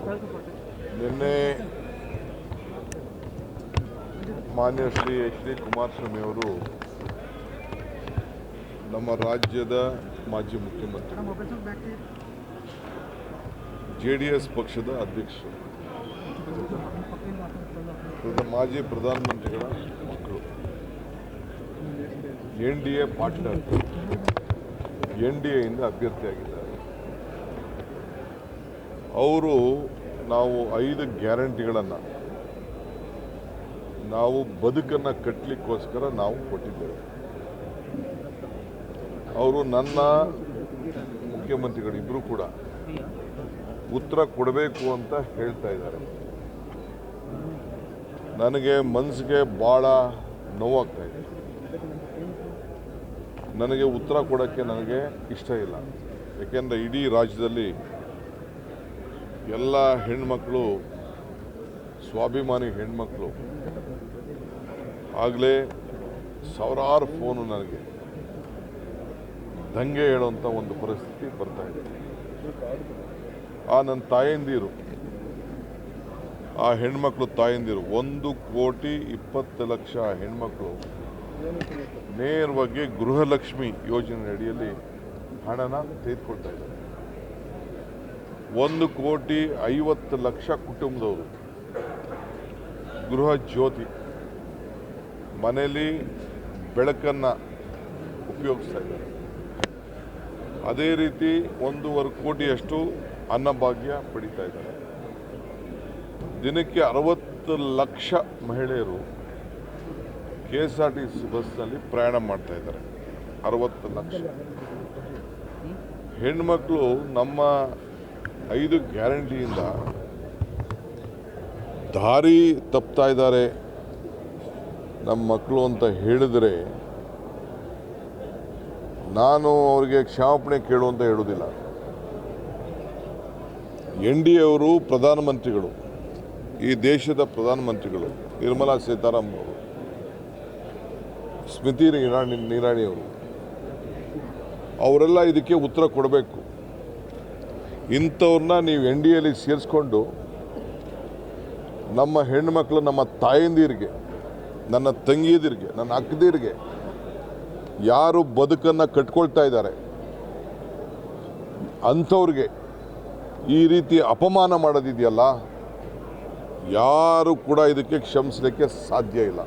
ನಿನ್ನೆ ಮಾನ್ಯ Shri H D Kumaraswamy ಅವರು ನಮ್ಮ ರಾಜ್ಯದ ಮಾಜಿ ಮುಖ್ಯಮಂತ್ರಿ JDS ಪಕ್ಷದ ಅಧ್ಯಕ್ಷರು ಮಾಜಿ ಪ್ರಧಾನಮಂತ್ರಿಗಳ ಮಕ್ಕಳು NDA ಪಾರ್ಟ್ನರ್ NDA ಇಂದ ಅಭ್ಯರ್ಥಿಯಾಗಿದ್ದಾರೆ. ಅವರು ನಾವು 5 ಗ್ಯಾರಂಟಿಗಳನ್ನು ನಾವು ಬದುಕನ್ನು ಕಟ್ಟಲಿಕ್ಕೋಸ್ಕರ ನಾವು ಕೊಟ್ಟಿದ್ದೇವೆ. ಅವರು ನನ್ನ ಮುಖ್ಯಮಂತ್ರಿಗಳು ಇಬ್ಬರು ಕೂಡ ಉತ್ತರ ಕೊಡಬೇಕು ಅಂತ ಹೇಳ್ತಾ ಇದ್ದಾರೆ. ನನಗೆ ಮನಸ್ಸಿಗೆ ಭಾಳ ನೋವಾಗ್ತಾ ಇದೆ. ನನಗೆ ಉತ್ತರ ಕೊಡೋಕ್ಕೆ ನನಗೆ ಇಷ್ಟ ಇಲ್ಲ. ಏಕೆಂದರೆ ಇಡೀ ರಾಜ್ಯದಲ್ಲಿ ಎಲ್ಲ ಹೆಣ್ಮಕ್ಳು, ಸ್ವಾಭಿಮಾನಿ ಹೆಣ್ಮಕ್ಳು ಆಗಲೇ ಸಾವಿರಾರು ಫೋನು ನನಗೆ ದಂಗೆ ಹೇಳುವಂಥ ಒಂದು ಪರಿಸ್ಥಿತಿ ಬರ್ತಾ ಇದೆ. ಆ ನನ್ನ ತಾಯಂದಿರು, ಆ ಹೆಣ್ಮಕ್ಳು ತಾಯಂದಿರು 1,20,00,000 ಹೆಣ್ಮಕ್ಳು ನೇರವಾಗಿ ಗೃಹಲಕ್ಷ್ಮಿ ಯೋಜನೆ ಅಡಿಯಲ್ಲಿ ಹಣನ ತೆಗೆದುಕೊಳ್ತಾ ಇದ್ದಾರೆ. 1,50,00,000 ಕುಟುಂಬದವರು ಗೃಹ ಜ್ಯೋತಿ ಮನೆಯಲ್ಲಿ ಬೆಳಕನ್ನು ಉಪಯೋಗಿಸ್ತಾ ಇದ್ದಾರೆ. ಅದೇ ರೀತಿ 1.25 ಕೋಟಿಯಷ್ಟು ಅನ್ನಭಾಗ್ಯ ಪಡಿತಾ ಇದ್ದಾರೆ. ದಿನಕ್ಕೆ 60 ಲಕ್ಷ ಮಹಿಳೆಯರು KSRTC ಬಸ್ನಲ್ಲಿ ಪ್ರಯಾಣ ಮಾಡ್ತಾ ಇದ್ದಾರೆ. 60 ಲಕ್ಷ ಹೆಣ್ಮಕ್ಳು ನಮ್ಮ 5 ಗ್ಯಾರಂಟಿಯಿಂದ ದಾರಿ ತಪ್ತಾ ಇದ್ದಾರೆ ನಮ್ಮ ಮಕ್ಕಳು ಅಂತ ಹೇಳಿದರೆ ನಾನು ಅವರಿಗೆ ಕ್ಷಮಾಪಣೆ ಕೇಳುವಂತ ಹೇಳೋದಿಲ್ಲ. NDA ಅವರು ಪ್ರಧಾನಮಂತ್ರಿಗಳು, ಈ ದೇಶದ ಪ್ರಧಾನಮಂತ್ರಿಗಳು, ನಿರ್ಮಲಾ ಸೀತಾರಾಮನ್ ಅವರು, ಸ್ಮೃತಿ ಇರಾನಿ ಅವರು, ಅವರೆಲ್ಲ ಇದಕ್ಕೆ ಉತ್ತರ ಕೊಡಬೇಕು. ಇಂಥವ್ರನ್ನ ನೀವು NDAಲಿ ಸೇರಿಸ್ಕೊಂಡು ನಮ್ಮ ಹೆಣ್ಣುಮಕ್ಕಳು, ನಮ್ಮ ತಾಯಂದಿರಿಗೆ, ನನ್ನ ತಂಗಿಯದಿರಿಗೆ, ನನ್ನ ಅಕ್ಕದಿರಿಗೆ ಯಾರು ಬದುಕನ್ನು ಕಟ್ಕೊಳ್ತಾ ಇದ್ದಾರೆ ಅಂಥವ್ರಿಗೆ ಈ ರೀತಿ ಅಪಮಾನ ಮಾಡೋದಿದೆಯಲ್ಲ, ಯಾರು ಕೂಡ ಇದಕ್ಕೆ ಕ್ಷಮಿಸಲಿಕ್ಕೆ ಸಾಧ್ಯ ಇಲ್ಲ.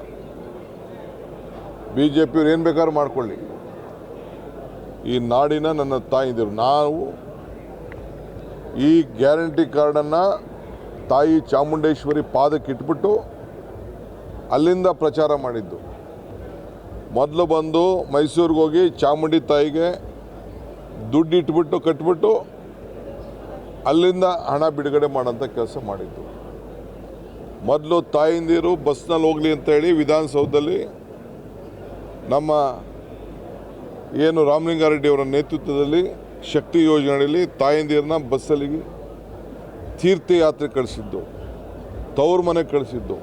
BJPಯವ್ರು ಏನು ಬೇಕಾದ್ರೂ ಮಾಡ್ಕೊಳ್ಳಿ, ಈ ನಾಡಿನ ನನ್ನ ತಾಯಿದಿರು. ನಾವು ಈ ಗ್ಯಾರಂಟಿ ಕಾರ್ಡನ್ನು ತಾಯಿ ಚಾಮುಂಡೇಶ್ವರಿ ಪಾದಕ್ಕೆ ಇಟ್ಬಿಟ್ಟು ಅಲ್ಲಿಂದ ಪ್ರಚಾರ ಮಾಡಿದ್ದು. ಮೊದಲು ಬಂದು ಮೈಸೂರಿಗೆ ಹೋಗಿ ಚಾಮುಂಡಿ ತಾಯಿಗೆ ದುಡ್ಡು ಇಟ್ಬಿಟ್ಟು ಕಟ್ಬಿಟ್ಟು ಅಲ್ಲಿಂದ ಹಣ ಬಿಡುಗಡೆ ಮಾಡೋಂಥ ಕೆಲಸ ಮಾಡಿದ್ದು. ಮೊದಲು ತಾಯಿಂದಿರು ಬಸ್ನಲ್ಲಿ ಹೋಗಲಿ ಅಂತೇಳಿ ವಿಧಾನಸೌಧದಲ್ಲಿ ನಮ್ಮ ಏನು ರಾಮಲಿಂಗಾರೆಡ್ಡಿ ಅವರ ನೇತೃತ್ವದಲ್ಲಿ ಶಕ್ತಿ ಯೋಜನೆಯಲ್ಲಿ ತಾಯಂದಿರನ್ನ ಬಸ್ಸಲ್ಲಿ ತೀರ್ಥಯಾತ್ರೆ ಕಳಿಸಿದ್ದು, ತವ್ರ ಮನೆ ಕಳಿಸಿದ್ದು,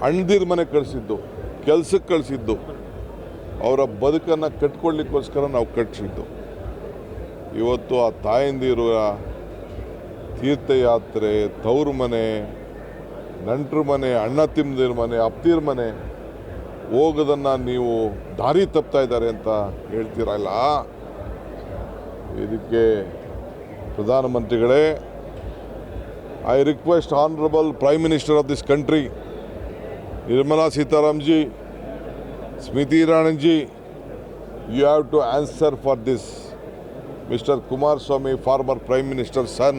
ಅಣ್ಣದಿರ ಮನೆ ಕಳಿಸಿದ್ದು, ಕೆಲಸಕ್ಕೆ ಕಳಿಸಿದ್ದು, ಅವರ ಬದುಕನ್ನು ಕಟ್ಕೊಳ್ಳಿಕ್ಕೋಸ್ಕರ ನಾವು ಕಟ್ಟಿಸಿದ್ದು. ಇವತ್ತು ಆ ತಾಯಂದಿರ ತೀರ್ಥಯಾತ್ರೆ, ತವ್ರ ಮನೆ, ನೆಂಟ್ರ ಮನೆ, ಅಣ್ಣ ತಿಮ್ಮದಿರ ಮನೆ, ಅಪ್ತಿರ ಮನೆ ಹೋಗೋದನ್ನು ನೀವು ದಾರಿ ತಪ್ತಾ ಇದ್ದಾರೆ ಅಂತ ಹೇಳ್ತೀರಲ್ಲ, ಇದಕ್ಕೆ ಪ್ರಧಾನಮಂತ್ರಿಗಳೇ, I request Honorable Prime Minister of this country, Nirmala Sitaram ji, Smriti Irani ji, you have to answer for this. Mr. Kumaraswamy, former Prime Minister's son,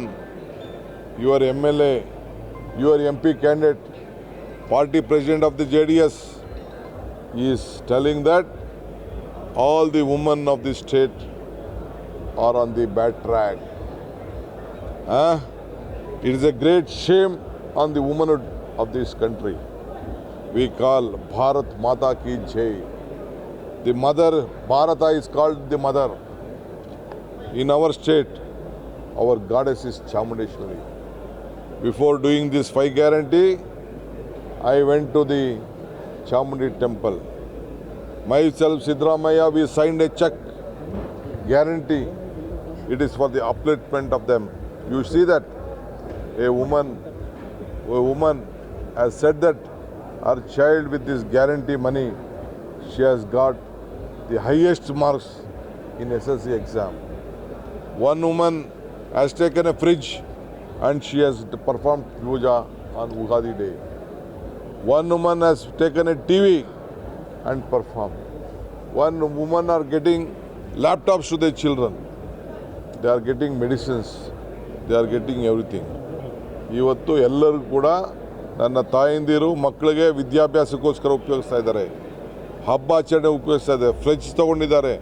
your MLA, your MP candidate, party president of the JDS, is telling that all the women of the state are on the bad track. It is a great shame on the womanhood of this country. We call Bharat Mata Ki Jai. The mother, Bharata is called the mother. In our state, our goddess is Chamundeshwari. Before doing this 5 guarantee, I went to the Chamundi temple. Myself, Sidramaya, we signed a check, guarantee. It is for the upliftment of them. You see that a woman has said that her child with this guarantee money, she has got the highest marks in SSC exam. One woman has taken a fridge and she has performed puja on Ugadi day. One woman has taken a TV and performed. One woman are getting laptops to their children. They are getting medicines. They are getting everything. ಇವತ್ತು ಎಲ್ಲರೂ ಕೂಡ ನನ್ನ ತಾಯಂದಿರು ಮಕ್ಕಳಿಗೆ ವಿದ್ಯಾಭ್ಯಾಸಕ್ಕೋಸ್ಕರ ಉಪಯೋಗಿಸ್ತಾ ಇದ್ದಾರೆ, ಹಬ್ಬ ಆಚರಣೆ ಉಪಯೋಗಿಸ್ತಾ ಇದ್ದಾರೆ, ಫ್ರಿಡ್ಜ್ ತೊಗೊಂಡಿದ್ದಾರೆ,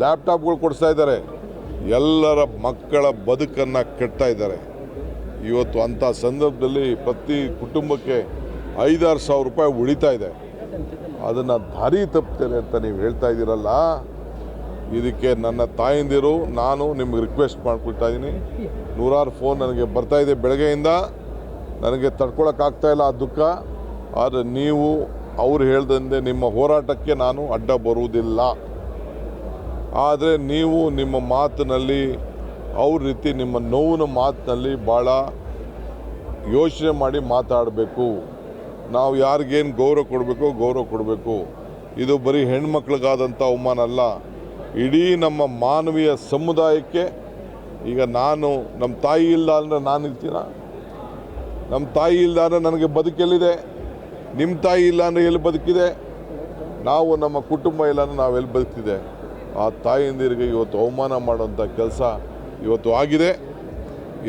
ಲ್ಯಾಪ್ಟಾಪ್ಗಳು ಕೊಡಿಸ್ತಾ ಇದ್ದಾರೆ, ಎಲ್ಲರ ಮಕ್ಕಳ ಬದುಕನ್ನು ಕೆಡ್ತಾ ಇದ್ದಾರೆ. ಇವತ್ತು ಅಂಥ ಸಂದರ್ಭದಲ್ಲಿ ಪ್ರತಿ ಕುಟುಂಬಕ್ಕೆ 5,000 ಸಾವಿರ ರೂಪಾಯಿ ಉಳಿತಾ ಇದೆ. ಅದನ್ನು ದಾರಿ ತಪ್ತೇನೆ ಅಂತ ನೀವು ಹೇಳ್ತಾ ಇದ್ದೀರಲ್ಲ, ಇದಕ್ಕೆ ನನ್ನ ತಾಯಂದಿರು ನಾನು ನಿಮ್ಗೆ ರಿಕ್ವೆಸ್ಟ್ ಮಾಡ್ಕೊಳ್ತಾ ಇದ್ದೀನಿ. ನೂರಾರು ಫೋನ್ ನನಗೆ ಬರ್ತಾ ಇದೆ ಬೆಳಗ್ಗೆಯಿಂದ, ನನಗೆ ತಡ್ಕೊಳಕ್ಕಾಗ್ತಾ ಇಲ್ಲ ಆ ದುಃಖ. ಆದರೆ ನೀವು ಅವ್ರು ಹೇಳ್ದಂತೆ ನಿಮ್ಮ ಹೋರಾಟಕ್ಕೆ ನಾನು ಅಡ್ಡ ಬರುವುದಿಲ್ಲ. ಆದರೆ ನೀವು ನಿಮ್ಮ ಮಾತಿನಲ್ಲಿ ಅವ್ರ ರೀತಿ ನಿಮ್ಮ ನೋವಿನ ಮಾತಿನಲ್ಲಿ ಭಾಳ ಯೋಚನೆ ಮಾಡಿ ಮಾತಾಡಬೇಕು. ನಾವು ಯಾರಿಗೇನು ಗೌರವ ಕೊಡಬೇಕು. ಇದು ಬರೀ ಹೆಣ್ಮಕ್ಳಿಗಾದಂಥ ಅವಮಾನ ಅಲ್ಲ, ಇಡೀ ನಮ್ಮ ಮಾನವೀಯ ಸಮುದಾಯಕ್ಕೆ. ಈಗ ನಾನು ನಮ್ಮ ತಾಯಿ ಇಲ್ಲ ಅಂದರೆ ನಾನು ಇರ್ತೀನ? ನಮ್ಮ ತಾಯಿ ಇಲ್ಲ ಅಂದರೆ ನನಗೆ ಬದುಕೆಲ್ಲಿದೆ? ನಿಮ್ಮ ತಾಯಿ ಇಲ್ಲ ಅಂದರೆ ಎಲ್ಲಿ ಬದುಕಿದೆ? ನಾವು ನಮ್ಮ ಕುಟುಂಬ ಇಲ್ಲ ಅಂದರೆ ನಾವು ಎಲ್ಲಿ ಬದುಕ್ತಿದೆ? ಆ ತಾಯಿಯಂದಿರಿಗೆ ಇವತ್ತು ಅವಮಾನ ಮಾಡುವಂಥ ಕೆಲಸ ಇವತ್ತು ಆಗಿದೆ.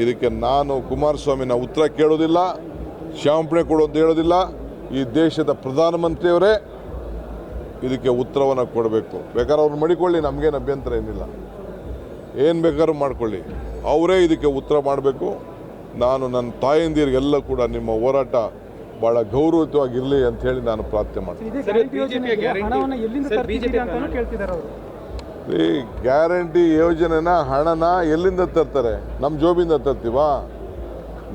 ಇದಕ್ಕೆ ನಾನು ಕುಮಾರಸ್ವಾಮಿನ ಉತ್ತರ ಕೇಳೋದಿಲ್ಲ, ಕ್ಷಮಾಪಣೆ ಕೊಡು ಅಂತ ಹೇಳೋದಿಲ್ಲ. ಈ ದೇಶದ ಪ್ರಧಾನಮಂತ್ರಿಯವರೇ ಇದಕ್ಕೆ ಉತ್ತರವನ್ನು ಕೊಡಬೇಕು. ಬೇಕಾದ್ರೆ ಅವ್ರು ಮಾಡಿಕೊಳ್ಳಿ, ನಮಗೇನು ಅಭ್ಯಂತರ ಏನಿಲ್ಲ, ಏನು ಬೇಕಾದ್ರೂ ಮಾಡ್ಕೊಳ್ಳಿ, ಅವರೇ ಇದಕ್ಕೆ ಉತ್ತರ ಮಾಡಬೇಕು. ನಾನು ನನ್ನ ತಾಯಂದಿರಿಗೆಲ್ಲ ಕೂಡ ನಿಮ್ಮ ಹೋರಾಟ ಭಾಳ ಗೌರವಯುತವಾಗಿರಲಿ ಅಂತ ಹೇಳಿ ನಾನು ಪ್ರಾರ್ಥನೆ ಮಾಡ್ತೀನಿ. ಈ ಗ್ಯಾರಂಟಿ ಯೋಜನೆನ ಹಣನ ಎಲ್ಲಿಂದ ತರ್ತಾರೆ? ನಮ್ಮ ಜೋಬಿಂದ ತರ್ತೀವಾ?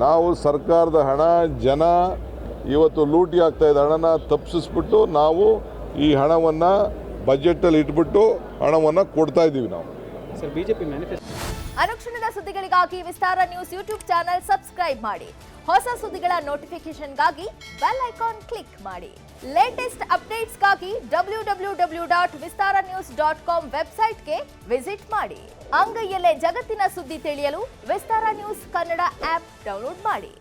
ನಾವು ಸರ್ಕಾರದ ಹಣ, ಜನ ಇವತ್ತು ಲೂಟಿ ಆಗ್ತಾ ಇದೆ ಹಣನ ತಪ್ಪಿಸ್ಬಿಟ್ಟು ನಾವು ಈ ಹಣವನ್ನು ಬಜೆಟಲ್ಲಿ ಇಟ್ಬಿಟ್ಟು ಹಣವನ್ನು ಕೊಡ್ತಾ ಇದ್ದೀವಿ ನಾವು. ಅನುಕ್ಷಣದ ಸುದ್ದಿಗಳಿಗಾಗಿ ವಿಸ್ತಾರ ನ್ಯೂಸ್ ಯೂಟ್ಯೂಬ್ ಚಾನೆಲ್ ಸಬ್ಸ್ಕ್ರೈಬ್ ಮಾಡಿ. ಹೊಸ ಸುದ್ದಿಗಳ ನೋಟಿಫಿಕೇಶನ್ಗಾಗಿ ಬೆಲ್ ಐಕಾನ್ ಕ್ಲಿಕ್ ಮಾಡಿ. ಲೇಟೆಸ್ಟ್ ಅಪ್ಡೇಟ್ಸ್ಗಾಗಿ www.vistaranews.com ವೆಬ್ಸೈಟ್ಗೆ ವಿಸಿಟ್ ಮಾಡಿ. ಅಂಗೈಯಲ್ಲೇ ಜಗತ್ತಿನ ಸುದ್ದಿ ತಿಳಿಯಲು ವಿಸ್ತಾರ ನ್ಯೂಸ್ ಕನ್ನಡ ಆಪ್ ಡೌನ್ಲೋಡ್ ಮಾಡಿ.